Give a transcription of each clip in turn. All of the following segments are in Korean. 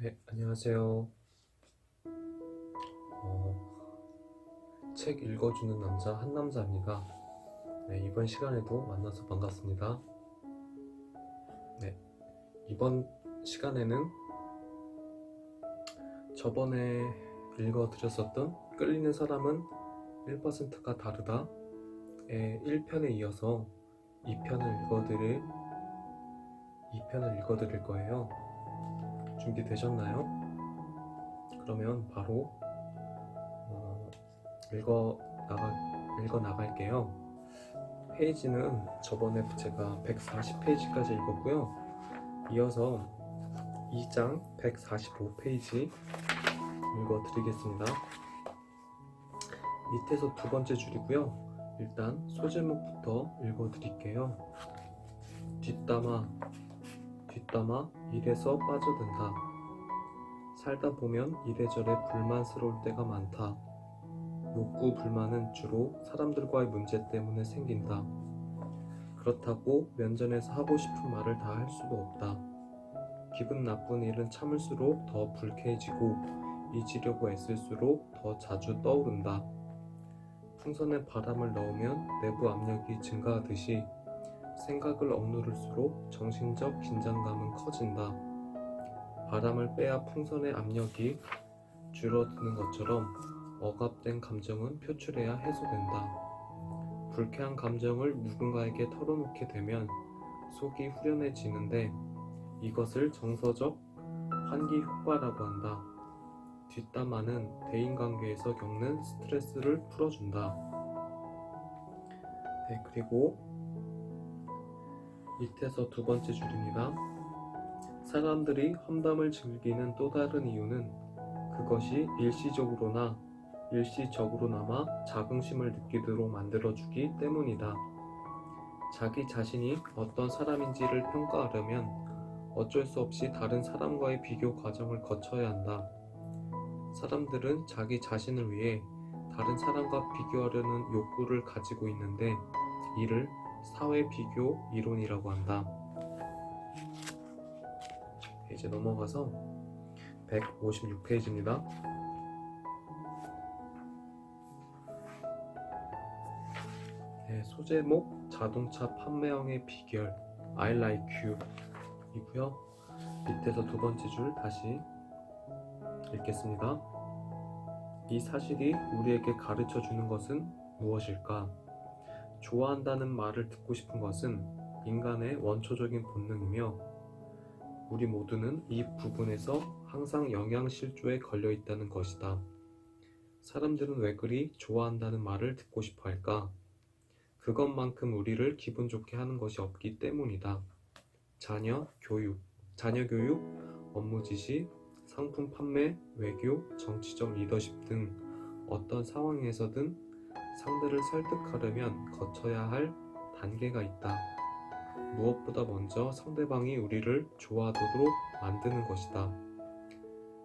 네, 안녕하세요. 책 읽어주는 남자 한남자입니다. 네, 이번 시간에도 만나서 반갑습니다. 네, 이번 시간에는 저번에 읽어드렸었던 끌리는 사람은 1%가 다르다의 1편에 이어서 2편을 읽어드릴 거예요. 준비되셨나요? 그러면 바로 읽어 나갈게요. 페이지는 저번에 제가 140페이지까지 읽었고요. 이어서 2장 145페이지 읽어드리겠습니다. 밑에서 두 번째 줄이고요. 일단 소제목부터 읽어드릴게요. 뒷담화 일에서 빠져든다. 살다 보면 이래저래 불만스러울 때가 많다. 욕구 불만은 주로 사람들과의 문제 때문에 생긴다. 그렇다고 면전에서 하고 싶은 말을 다 할 수도 없다. 기분 나쁜 일은 참을수록 더 불쾌해지고 잊으려고 애쓸수록 더 자주 떠오른다. 풍선에 바람을 넣으면 내부 압력이 증가하듯이 생각을 억누를수록 정신적 긴장감은 커진다. 바람을 빼야 풍선의 압력이 줄어드는 것처럼 억압된 감정은 표출해야 해소된다. 불쾌한 감정을 누군가에게 털어놓게 되면 속이 후련해지는데 이것을 정서적 환기 효과라고 한다. 뒷담화는 대인관계에서 겪는 스트레스를 풀어준다. 네, 그리고 밑에서 두 번째 줄입니다. 사람들이 험담을 즐기는 또 다른 이유는 그것이 일시적으로나마 자긍심을 느끼도록 만들어주기 때문이다. 자기 자신이 어떤 사람인지를 평가하려면 어쩔 수 없이 다른 사람과의 비교 과정을 거쳐야 한다. 사람들은 자기 자신을 위해 다른 사람과 비교하려는 욕구를 가지고 있는데 이를 사회 비교 이론이라고 한다. 이제 넘어가서 156페이지입니다. 네, 소제목 자동차 판매왕의 비결 I like you 이고요. 밑에서 두 번째 줄 다시 읽겠습니다. 이 사실이 우리에게 가르쳐 주는 것은 무엇일까? 좋아한다는 말을 듣고 싶은 것은 인간의 원초적인 본능이며 우리 모두는 이 부분에서 항상 영양실조에 걸려 있다는 것이다. 사람들은 왜 그리 좋아한다는 말을 듣고 싶어 할까? 그것만큼 우리를 기분 좋게 하는 것이 없기 때문이다. 자녀 교육, 업무 지시, 상품 판매, 외교, 정치적 리더십 등 어떤 상황에서든 상대를 설득하려면 거쳐야 할 단계가 있다. 무엇보다 먼저 상대방이 우리를 좋아하도록 만드는 것이다.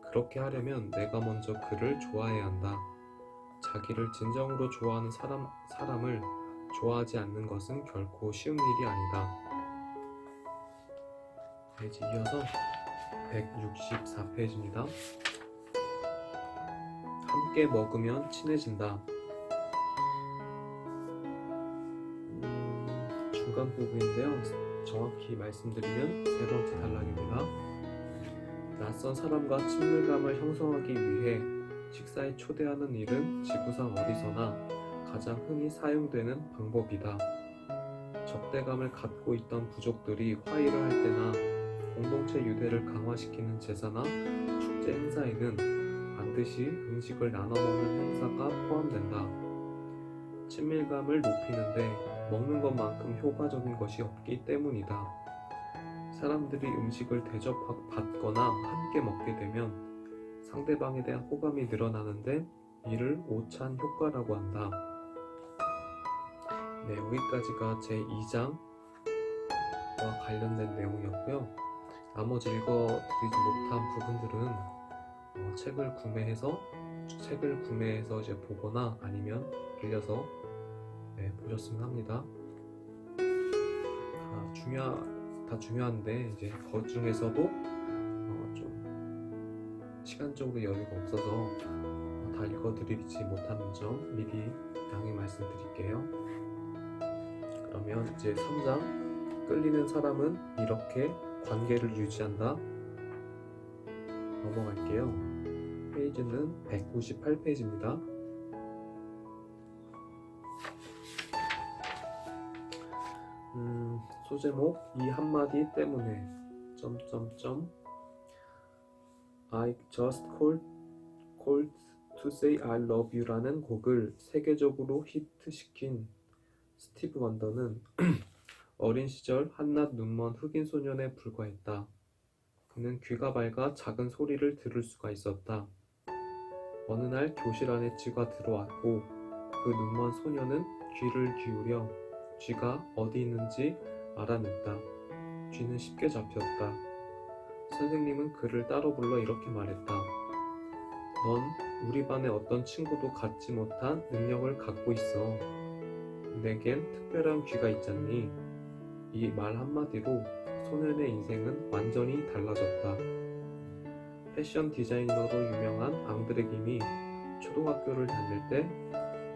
그렇게 하려면 내가 먼저 그를 좋아해야 한다. 자기를 진정으로 좋아하는 사람을 좋아하지 않는 것은 결코 쉬운 일이 아니다. 이제 이어서 164페이지입니다. 함께 먹으면 친해진다. 중간 부분인데요. 정확히 말씀드리면 세 번째 단락입니다. 낯선 사람과 친밀감을 형성하기 위해 식사에 초대하는 일은 지구상 어디서나 가장 흔히 사용되는 방법이다. 적대감을 갖고 있던 부족들이 화해를 할 때나 공동체 유대를 강화시키는 제사나 축제 행사에는 반드시 음식을 나눠 먹는 행사가 포함된다. 친밀감을 높이는데 먹는 것만큼 효과적인 것이 없기 때문이다. 사람들이 음식을 대접받거나 함께 먹게 되면 상대방에 대한 호감이 늘어나는데 이를 오찬 효과라고 한다. 네, 여기까지가 제 2장과 관련된 내용이었고요. 나머지 읽어드리지 못한 부분들은 책을 구매해서 이제 보거나 아니면 빌려서 보셨으면 합니다. 다 중요한데 이제 그 중에서도 좀 시간적으로 여유가 없어서 다 읽어드리지 못하는 점 미리 양해 말씀드릴게요. 그러면 이제 3장 끌리는 사람은 이렇게 관계를 유지한다. 넘어갈게요. 페이지는 198페이지입니다. 소제목 이 한마디 때문에 I just called to say I love you 라는 곡을 세계적으로 히트시킨 스티브 원더는 어린 시절 한낱 눈먼 흑인 소년에 불과했다. 그는 귀가 밝아 작은 소리를 들을 수가 있었다. 어느 날 교실 안에 쥐가 들어왔고 그 눈먼 소년은 귀를 기울여 쥐가 어디 있는지 알아냈다. 쥐는 쉽게 잡혔다. 선생님은 그를 따로 불러 이렇게 말했다. 넌 우리 반의 어떤 친구도 갖지 못한 능력을 갖고 있어. 내겐 특별한 귀가 있잖니. 이 말 한마디로 소년의 인생은 완전히 달라졌다. 패션 디자이너로 유명한 앙드레 김이 초등학교를 다닐 때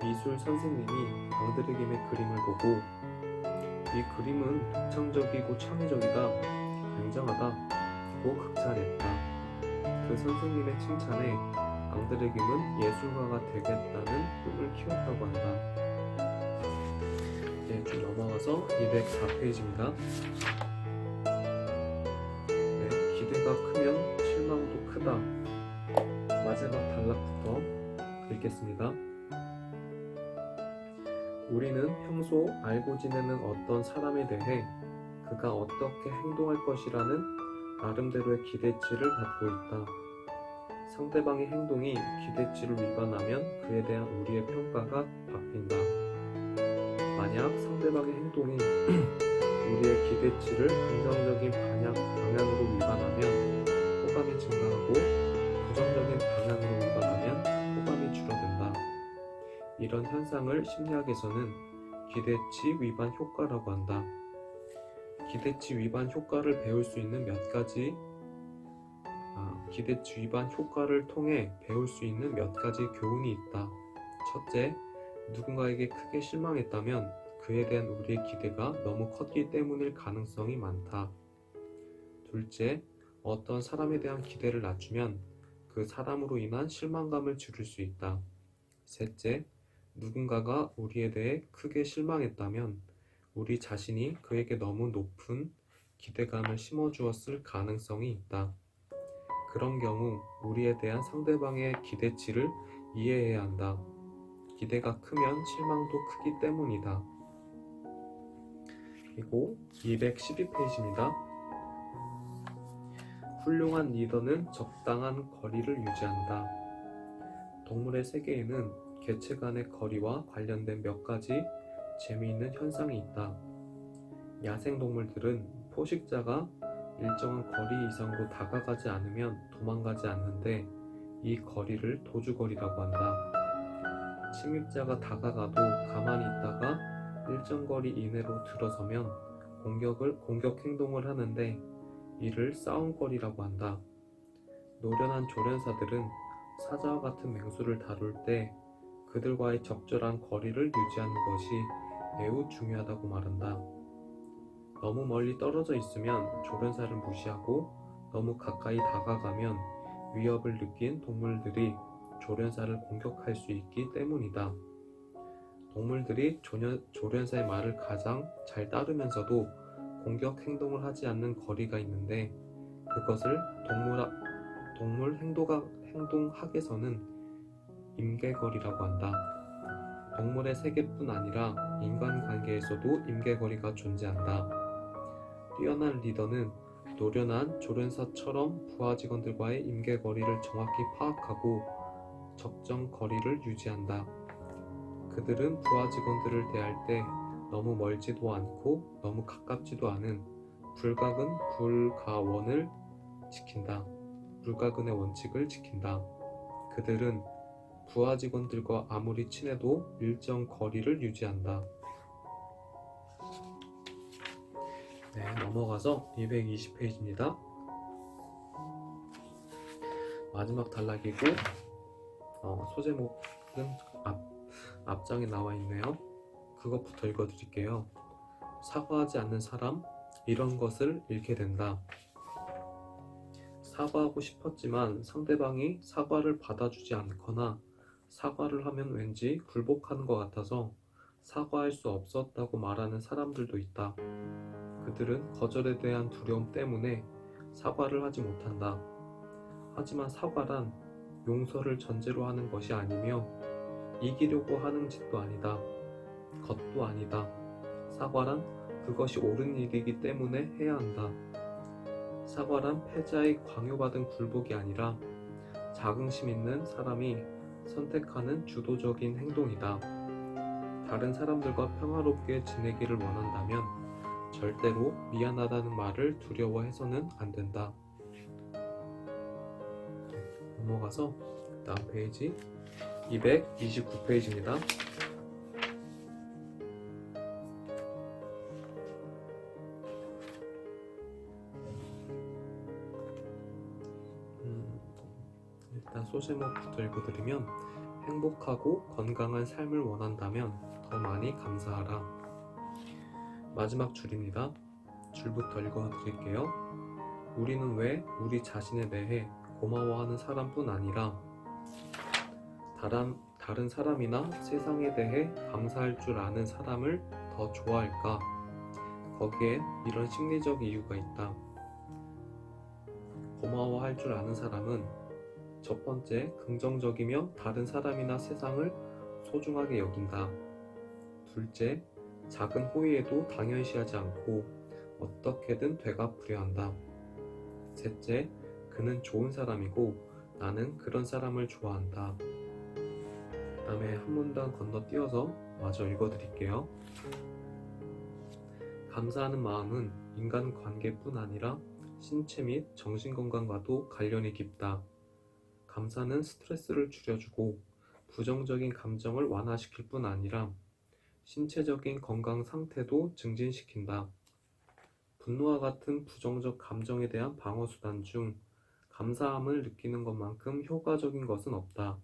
미술 선생님이 앙드레 김의 그림을 보고 이 그림은 독창적이고 창의적이다, 굉장하다고 극찬했다. 그 선생님의 칭찬에 앙드레 김은 예술가가 되겠다는 꿈을 키웠다고 한다. 좀 넘어가서 204페이지입니다. 기대가 크면 실망도 크다. 마지막 단락부터 읽겠습니다. 우리는 평소 알고 지내는 어떤 사람에 대해 그가 어떻게 행동할 것이라는 나름대로의 기대치를 갖고 있다. 상대방의 행동이 기대치를 위반하면 그에 대한 우리의 평가가 바뀐다. 만약 상대방의 행동이 우리의 기대치를 긍정적인 방향으로 위반하면 호감이 증가하고 부정적인 방향으로 위반하면 호감이 줄어든다. 이런 현상을 심리학에서는 기대치 위반 효과라고 한다. 기대치 위반 효과를 배울 수 있는 기대치 위반 효과를 통해 배울 수 있는 몇 가지 교훈이 있다. 첫째, 누군가에게 크게 실망했다면 그에 대한 우리의 기대가 너무 컸기 때문일 가능성이 많다. 둘째, 어떤 사람에 대한 기대를 낮추면 그 사람으로 인한 실망감을 줄일 수 있다. 셋째, 누군가가 우리에 대해 크게 실망했다면 우리 자신이 그에게 너무 높은 기대감을 심어주었을 가능성이 있다. 그런 경우 우리에 대한 상대방의 기대치를 이해해야 한다. 기대가 크면 실망도 크기 때문이다. 그리고 212페이지입니다. 훌륭한 리더는 적당한 거리를 유지한다. 동물의 세계에는 개체 간의 거리와 관련된 몇 가지 재미있는 현상이 있다. 야생동물들은 포식자가 일정한 거리 이상으로 다가가지 않으면 도망가지 않는데 이 거리를 도주거리라고 한다. 침입자가 다가가도 가만히 있다가 일정 거리 이내로 들어서면 공격 행동을 하는데 이를 싸움거리라고 한다. 노련한 조련사들은 사자와 같은 맹수를 다룰 때 그들과의 적절한 거리를 유지하는 것이 매우 중요하다고 말한다. 너무 멀리 떨어져 있으면 조련사를 무시하고 너무 가까이 다가가면 위협을 느낀 동물들이 조련사를 공격할 수 있기 때문이다. 동물들이 조련사의 말을 가장 잘 따르면서도 공격 행동을 하지 않는 거리가 있는데 그것을 동물 행동학에서는 임계거리라고 한다. 동물의 세계뿐 아니라 인간관계에서도 임계거리가 존재한다. 뛰어난 리더는 노련한 조련사처럼 부하 직원들과의 임계거리를 정확히 파악하고 적정 거리를 유지한다. 그들은 부하 직원들을 대할 때 너무 멀지도 않고 너무 가깝지도 않은 불가근의 원칙을 지킨다. 그들은 부하 직원들과 아무리 친해도 일정 거리를 유지한다. 넘어가서 220페이지입니다. 마지막 단락이고 소제목은 앞장에 나와 있네요. 그것부터 읽어드릴게요. 사과하지 않는 사람, 이런 것을 잃게 된다. 사과하고 싶었지만 상대방이 사과를 받아주지 않거나 사과를 하면 왠지 굴복하는 것 같아서 사과할 수 없었다고 말하는 사람들도 있다. 그들은 거절에 대한 두려움 때문에 사과를 하지 못한다. 하지만 사과란 용서를 전제로 하는 것이 아니며 이기려고 하는 짓도 아니다. 것도 아니다. 사과란 그것이 옳은 일이기 때문에 해야 한다. 사과란 패자의 강요받은 굴복이 아니라 자긍심 있는 사람이 선택하는 주도적인 행동이다. 다른 사람들과 평화롭게 지내기를 원한다면 절대로 미안하다는 말을 두려워해서는 안 된다. 넘어가서 다음 페이지 229페이지입니다. 일단 소제목부터 읽어드리면 행복하고 건강한 삶을 원한다면 더 많이 감사하라. 마지막 줄입니다. 줄부터 읽어드릴게요. 우리는 왜 우리 자신에 대해 고마워하는 사람뿐 아니라 다른 사람이나 세상에 대해 감사할 줄 아는 사람을 더 좋아할까? 거기에 이런 심리적 이유가 있다. 고마워할 줄 아는 사람은 첫 번째, 긍정적이며 다른 사람이나 세상을 소중하게 여긴다. 둘째, 작은 호의에도 당연시하지 않고 어떻게든 되갚으려 한다. 셋째, 그는 좋은 사람이고 나는 그런 사람을 좋아한다. 그 다음에 한 문단 건너뛰어서 마저 읽어드릴게요. 감사하는 마음은 인간관계뿐 아니라 신체 및 정신건강과도 관련이 깊다. 감사는 스트레스를 줄여주고 부정적인 감정을 완화시킬 뿐 아니라 신체적인 건강 상태도 증진시킨다. 분노와 같은 부정적 감정에 대한 방어수단 중 감사함을 느끼는 것만큼 효과적인 것은 없다.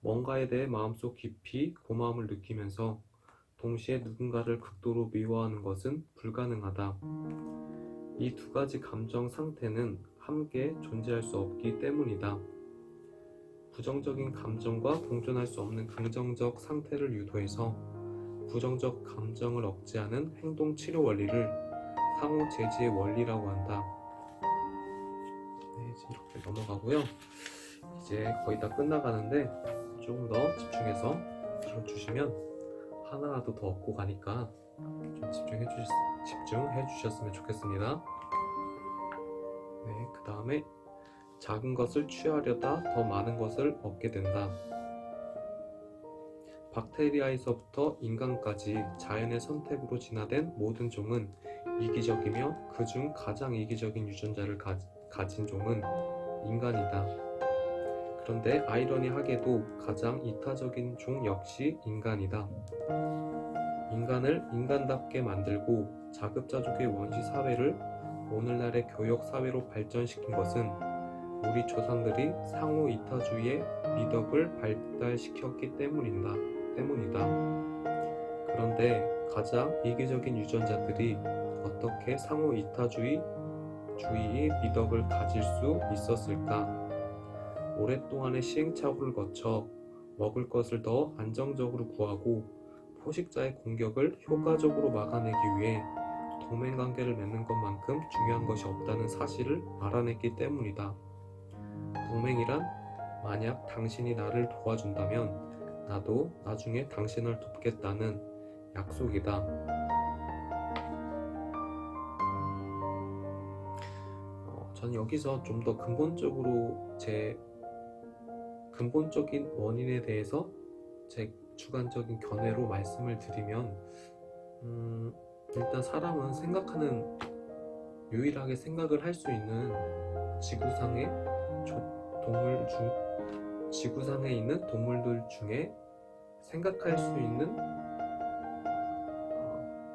뭔가에 대해 마음속 깊이 고마움을 느끼면서 동시에 누군가를 극도로 미워하는 것은 불가능하다. 이 두 가지 감정 상태는 함께 존재할 수 없기 때문이다. 부정적인 감정과 공존할 수 없는 긍정적 상태를 유도해서 부정적 감정을 억제하는 행동 치료 원리를 상호 제지의 원리라고 한다. 네, 이렇게 넘어가고요. 이제 거의 다 끝나가는데 조금 더 집중해서 들어주시면 하나라도 더 얻고 가니까 좀 집중해 주셨으면 좋겠습니다. 네, 그 다음에 작은 것을 취하려다 더 많은 것을 얻게 된다. 박테리아에서부터 인간까지 자연의 선택으로 진화된 모든 종은 이기적이며 그중 가장 이기적인 유전자를 가진 종은 인간이다. 그런데 아이러니하게도 가장 이타적인 종 역시 인간이다. 인간을 인간답게 만들고 자급자족의 원시 사회를 오늘날의 교역 사회로 발전시킨 것은 우리 조상들이 상호 이타주의의 미덕을 발달시켰기 때문이다. 그런데 가장 이기적인 유전자들이 어떻게 상호 이타주의의 미덕을 가질 수 있었을까? 오랫동안의 시행착오를 거쳐 먹을 것을 더 안정적으로 구하고 포식자의 공격을 효과적으로 막아내기 위해 동맹관계를 맺는 것만큼 중요한 것이 없다는 사실을 알아냈기 때문이다. 동맹이란 만약 당신이 나를 도와준다면 나도 나중에 당신을 돕겠다는 약속이다. 전 여기서 좀 더 근본적으로 제 근본적인 원인에 대해서 제 주관적인 견해로 말씀을 드리면 일단 사람은 유일하게 생각을 할 수 있는 지구상에 있는 동물들 중에 생각할 수 있는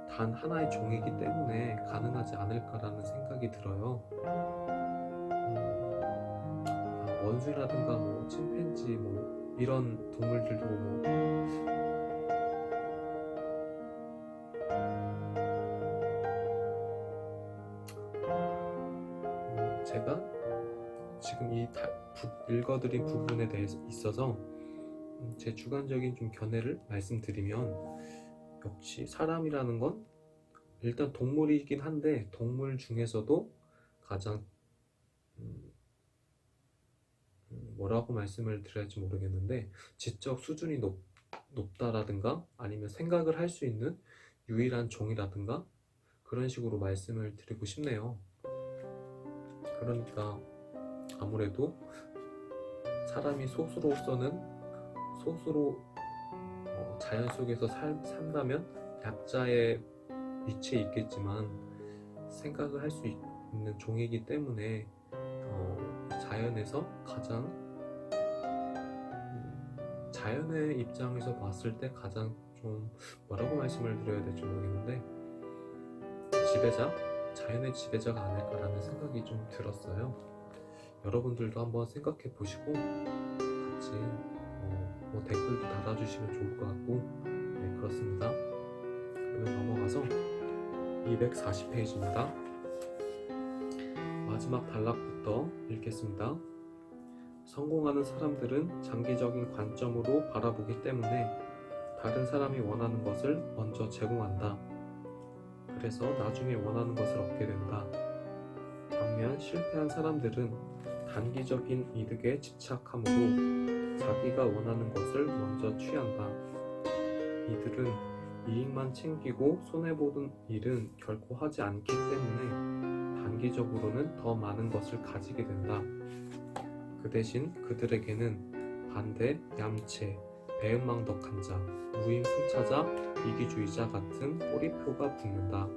단 하나의 종이기 때문에 가능하지 않을까라는 생각이 들어요. 원숭이라든가 뭐 침팬지 뭐 이런 동물들도 뭐 제가 지금 읽어드린 부분에 대해서 있어서 제 주관적인 좀 견해를 말씀드리면, 역시 사람이라는 건 일단 동물이긴 한데 동물 중에서도 가장 뭐라고 말씀을 드려야 할지 모르겠는데 지적 수준이 높다라든가 아니면 생각을 할 수 있는 유일한 종이라든가 그런 식으로 말씀을 드리고 싶네요. 그러니까 아무래도 사람이 소수로서는 소수로 자연 속에서 산다면 약자의 위치에 있겠지만 생각을 할 수 있는 종이기 때문에 자연에서 가장 자연의 입장에서 봤을 때 가장 좀 뭐라고 말씀을 드려야 될지 모르겠는데 자연의 지배자가 아닐까라는 생각이 좀 들었어요. 여러분들도 한번 생각해 보시고 같이 뭐 댓글도 달아주시면 좋을 것 같고, 네, 그렇습니다. 그러면 넘어가서 240페이지입니다. 마지막 단락부터 읽겠습니다. 성공하는 사람들은 장기적인 관점으로 바라보기 때문에 다른 사람이 원하는 것을 먼저 제공한다. 그래서 나중에 원하는 것을 얻게 된다. 반면 실패한 사람들은 단기적인 이득에 집착함으로 자기가 원하는 것을 먼저 취한다. 이들은 이익만 챙기고 손해보는 일은 결코 하지 않기 때문에 단기적으로는 더 많은 것을 가지게 된다. 그 대신 그들에게는 반대, 얌체, 배은망덕한 자, 무임승차자, 이기주의자 같은 꼬리표가 붙는다.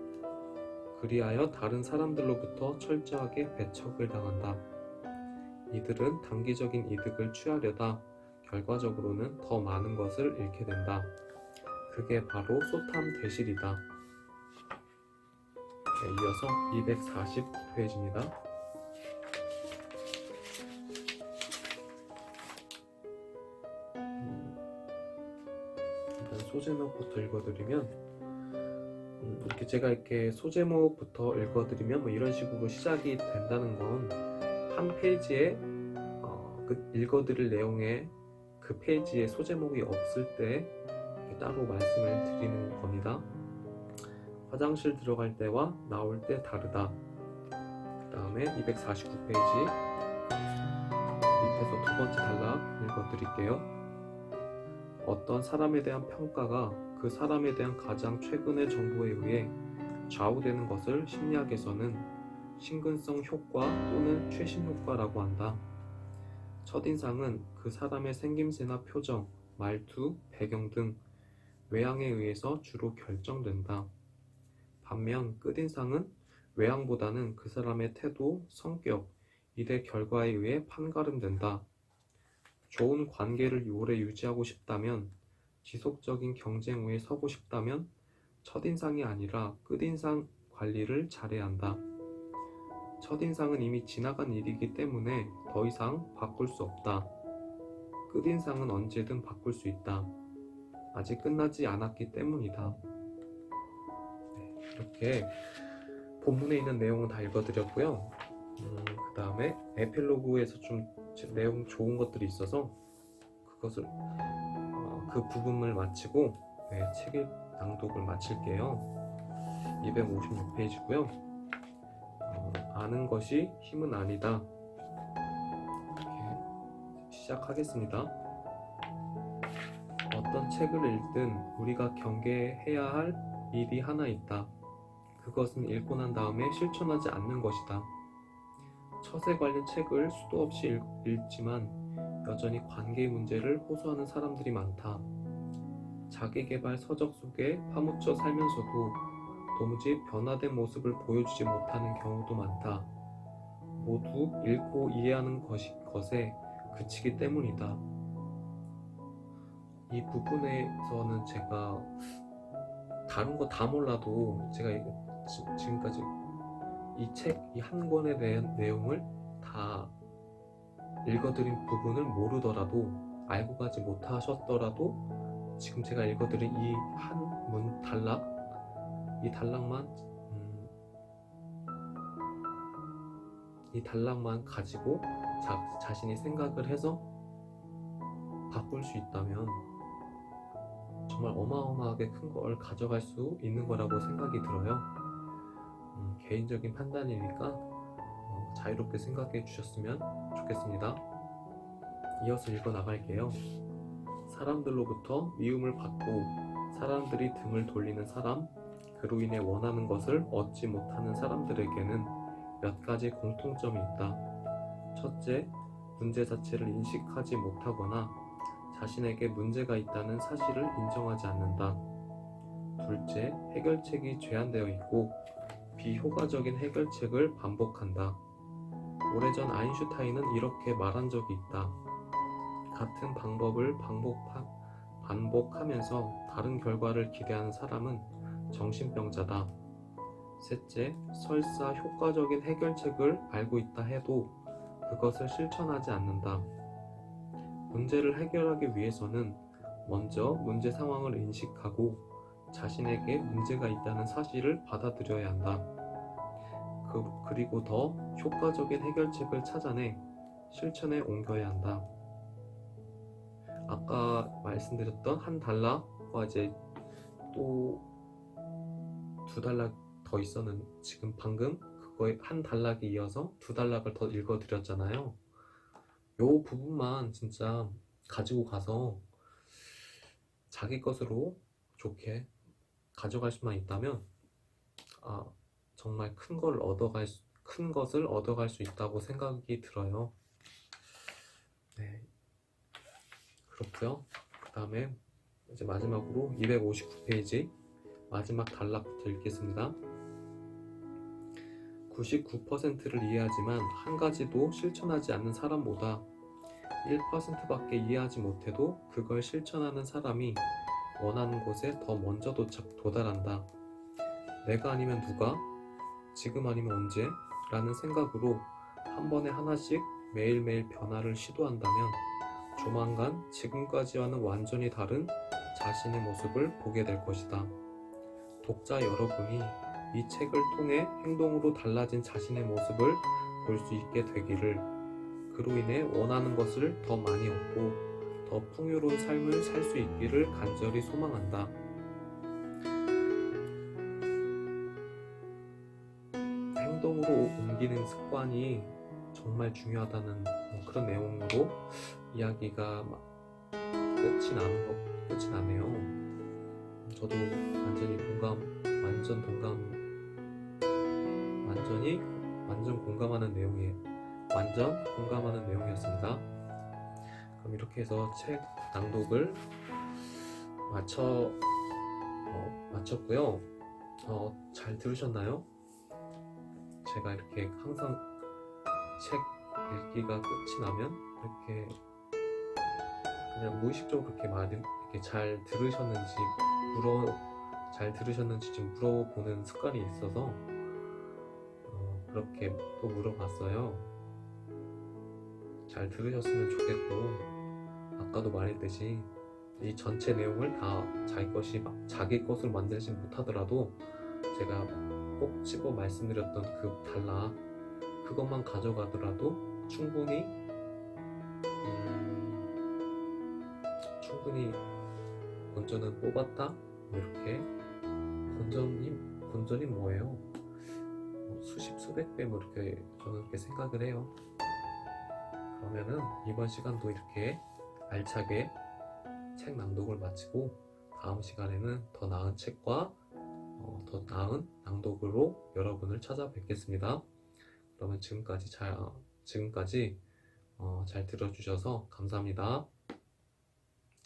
그리하여 다른 사람들로부터 철저하게 배척을 당한다. 이들은 단기적인 이득을 취하려다 결과적으로는 더 많은 것을 잃게 된다. 그게 바로 소탐대실이다. 네, 이어서 249페이지입니다. 일단 소제목부터 읽어드리면, 이렇게 제가 이렇게 소제목부터 읽어드리면 뭐 이런 식으로 시작이 된다는 건 한 페이지에 그 읽어드릴 내용에 그 페이지에 소제목이 없을 때 따로 말씀을 드리는 겁니다. 화장실 들어갈 때와 나올 때 다르다. 그 다음에 249페이지 밑에서 두 번째 단락 읽어드릴게요. 어떤 사람에 대한 평가가 그 사람에 대한 가장 최근의 정보에 의해 좌우되는 것을 심리학에서는 심근성 효과 또는 최신 효과라고 한다. 첫인상은 그 사람의 생김새나 표정, 말투, 배경 등 외향에 의해서 주로 결정된다. 반면 끝인상은 외향보다는 그 사람의 태도, 성격, 일의 결과에 의해 판가름된다. 좋은 관계를 오래 유지하고 싶다면, 지속적인 경쟁 위에 서고 싶다면 첫인상이 아니라 끝인상 관리를 잘해야 한다. 첫인상은 이미 지나간 일이기 때문에 더 이상 바꿀 수 없다. 끝인상은 언제든 바꿀 수 있다. 아직 끝나지 않았기 때문이다. 네, 이렇게 본문에 있는 내용은 다 읽어드렸고요. 그 다음에 에필로그에서 좀 내용 좋은 것들이 있어서 그것을 그 부분을 마치고 책 낭독을 마칠게요. 256페이지고요. 아는 것이 힘은 아니다. 이렇게 시작하겠습니다. 어떤 책을 읽든 우리가 경계해야 할 일이 하나 있다. 그것은 읽고 난 다음에 실천하지 않는 것이다. 처세 관련 책을 수도 없이 읽지만 여전히 관계 문제를 호소하는 사람들이 많다. 자기계발 서적 속에 파묻혀 살면서도 도무지 변화된 모습을 보여주지 못하는 경우도 많다. 모두 읽고 이해하는 것에 그치기 때문이다. 이 부분에서는 제가 다른 거 다 몰라도 제가 지금까지 이 책, 이 한 권에 대한 내용을 다 읽어드린 부분을 모르더라도 알고 가지 못하셨더라도 지금 제가 읽어드린 이 한 문 단락, 이 단락만 이 단락만 가지고 자신이 생각을 해서 바꿀 수 있다면 정말 어마어마하게 큰 걸 가져갈 수 있는 거라고 생각이 들어요. 개인적인 판단이니까 자유롭게 생각해 주셨으면 좋겠습니다. 이어서 읽어 나갈게요. 사람들로부터 미움을 받고 사람들이 등을 돌리는 사람, 그로 인해 원하는 것을 얻지 못하는 사람들에게는 몇 가지 공통점이 있다. 첫째, 문제 자체를 인식하지 못하거나 자신에게 문제가 있다는 사실을 인정하지 않는다. 둘째, 해결책이 제한되어 있고 비효과적인 해결책을 반복한다. 오래전 아인슈타인은 이렇게 말한 적이 있다. 같은 방법을 반복하면서 다른 결과를 기대하는 사람은 정신병자다. 셋째, 설사 효과적인 해결책을 알고 있다 해도 그것을 실천하지 않는다. 문제를 해결하기 위해서는 먼저 문제 상황을 인식하고 자신에게 문제가 있다는 사실을 받아들여야 한다. 그리고 더 효과적인 해결책을 찾아내 실천에 옮겨야 한다. 아까 말씀드렸던 한 단락과 이제 또 두 단락 더 있었는 지금 방금 그거에 한 단락에 이어서 두 단락을 더 읽어드렸잖아요. 요 부분만 진짜 가지고 가서 자기 것으로 좋게 가져갈 수만 있다면 정말 큰 것을 얻어갈 수 있다고 생각이 들어요. 네, 그렇고요. 그 다음에 이제 마지막으로 259페이지 마지막 단락부터 읽겠습니다. 99%를 이해하지만 한 가지도 실천하지 않는 사람보다 1%밖에 이해하지 못해도 그걸 실천하는 사람이 원하는 곳에 더 먼저 도달한다. 내가 아니면 누가? 지금 아니면 언제? 라는 생각으로 한 번에 하나씩 매일매일 변화를 시도한다면 조만간 지금까지와는 완전히 다른 자신의 모습을 보게 될 것이다. 독자 여러분이 이 책을 통해 행동으로 달라진 자신의 모습을 볼 수 있게 되기를, 그로 인해 원하는 것을 더 많이 얻고 더 풍요로운 삶을 살 수 있기를 간절히 소망한다. 행동으로 옮기는 습관이 정말 중요하다는 그런 내용으로 이야기가 끝이 나네요. 저도 완전 공감하는 내용이었습니다. 그럼 이렇게 해서 책 낭독을 마쳤고요. 잘 들으셨나요? 제가 이렇게 항상 책 읽기가 끝이 나면 이렇게 그냥 무의식적으로 이렇게 잘 들으셨는지 좀 물어보는 습관이 있어서 그렇게 또 물어봤어요. 잘 들으셨으면 좋겠고, 아까도 말했듯이 이 전체 내용을 다 자기 것으로 만들지 못하더라도 제가 꼭 집어 말씀드렸던 그 단락, 그것만 가져가더라도 충분히 본전은 뽑았다? 이렇게 본전이 뭐예요? 수십 배 이렇게 저는 이렇게 생각을 해요. 그러면은 이번 시간도 이렇게 알차게 책 낭독을 마치고 다음 시간에는 더 나은 책과 더 나은 낭독으로 여러분을 찾아뵙겠습니다. 그러면 지금까지 잘 들어주셔서 감사합니다.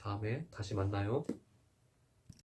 다음에 다시 만나요.